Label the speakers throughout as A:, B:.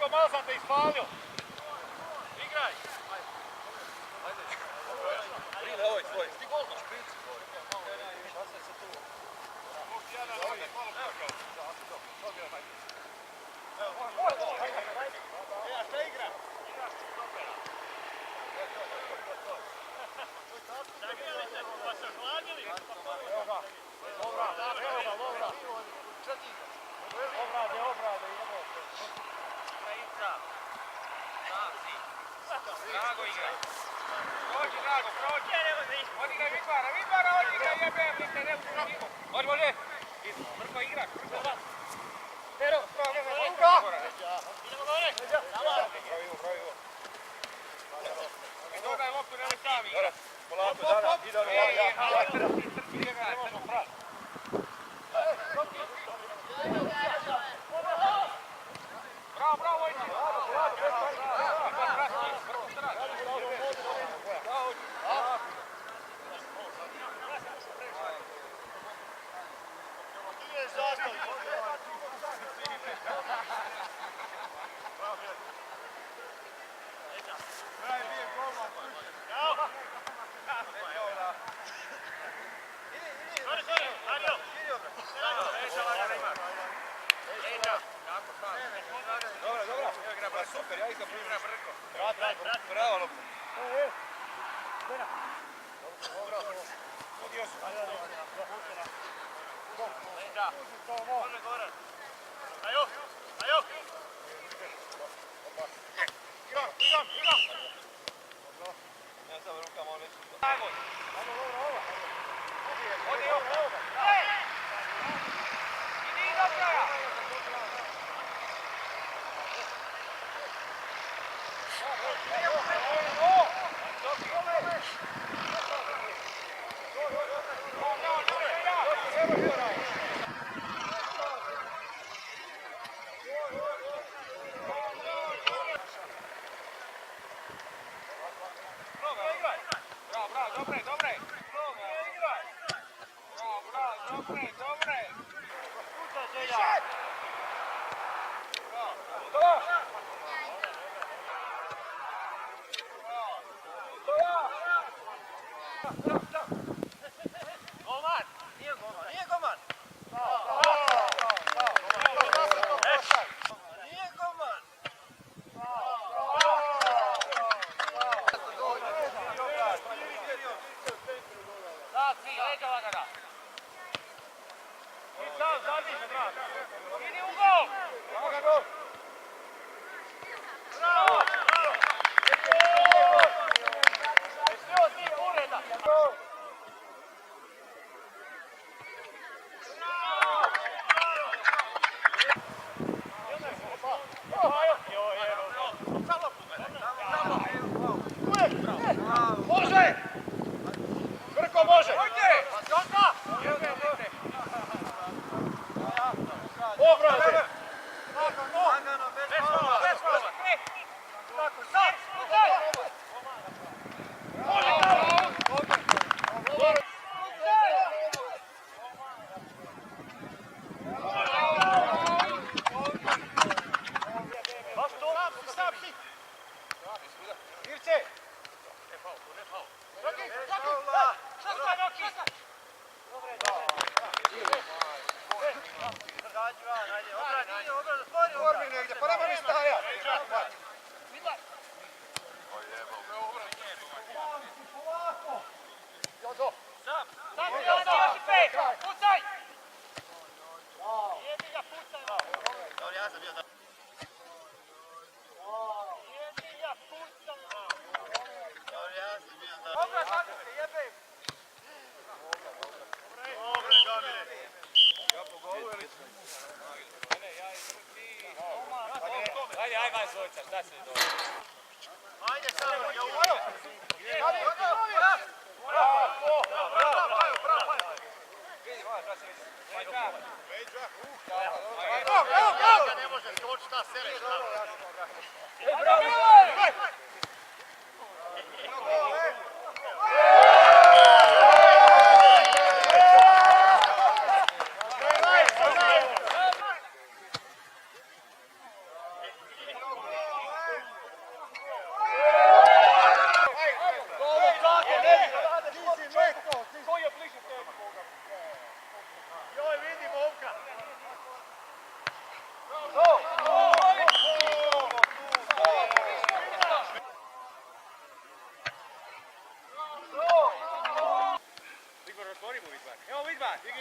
A: Željko, malo sam te ispalio. Igraj.
B: Brine, ovo je tvoj.
A: Ti gol maš. A šta igra? Pa se hladili? Lovra. Obrade. Krajica. Drago igra. Prođi, Drago, prođi. Odigraj Vidmara, odigraj, jebem, niste ne ušli. Može. Brko igraš, brko. Pero, idemo gore. Pravivo. I dodaj loptu, nemoj sami.
B: Polako, Dana, idemo, ja.
A: Bravo, Vojti.
B: Dobra, super, ja ih ga primim. Bravo, lopta. Kod Josu.
A: Može Goran. Ajo. Igram.
B: Ja sam rukama, on već.
A: Odi ovo. Idi do kraja. Dobre. Golman! Nije golman! Leđa lagana! I sam, zadnji, brat! Idi u gol!
B: Bravo ga gol!
A: Bravo! Sve ti ureda! Može! Brko može! Obrade! Bez hvala! Tako, sad! Irce! Ne faul. Roki!
B: Formi negdje, pa nema ni staja!
A: Jozo! Sam! Još i pet! Pucaj! Jedi ga, pucaj!
B: Dobro, ja sam bio da...
A: Jedi ga, pucaj!
B: Dobro, ja sam bio da...
A: Dobro, kako se jebem!
B: Dobre, Damire! Ja po golu ili...
A: Ajde, Zvojica, šta se dobro?
B: Ajde, samo, ja u...
A: Bravo!
B: Vidi, moja, šta se vidi? Vejđa!
A: Ne može skočiti na sebe.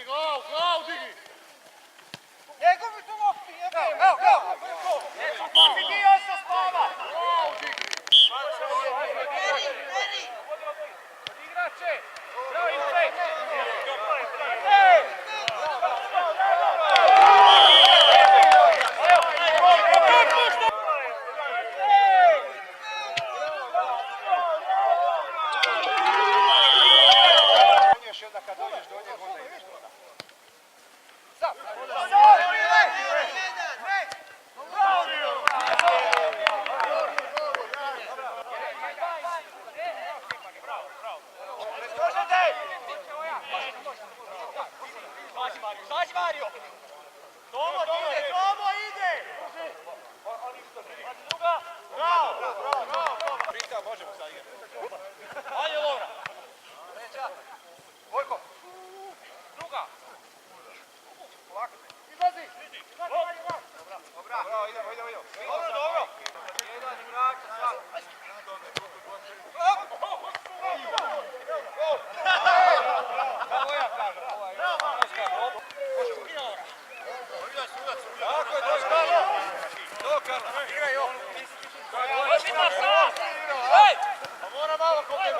B: glavu digni!
A: Ne gubi tu lopti, evo! Papi dio se spava!
B: Glavu digni!
A: Igrače! Bravo, Ilfej!
B: Još onda kad dođeš do njega, onda ideš doda.
A: Zađi Mario! Tomo ide! Druga! Bravo!
B: Prita, možemo sad igrati.
A: Ajde Lovra!
B: Vojko!
A: Druga!
B: Izlazi! Bravo, idemo. Dobro!
A: Jedan igrač, sad!
B: Kako ja kažem? Tako je, to Karla. Igraj ovo.
A: Možda sam! Hej!
B: Mora malo kod tebe.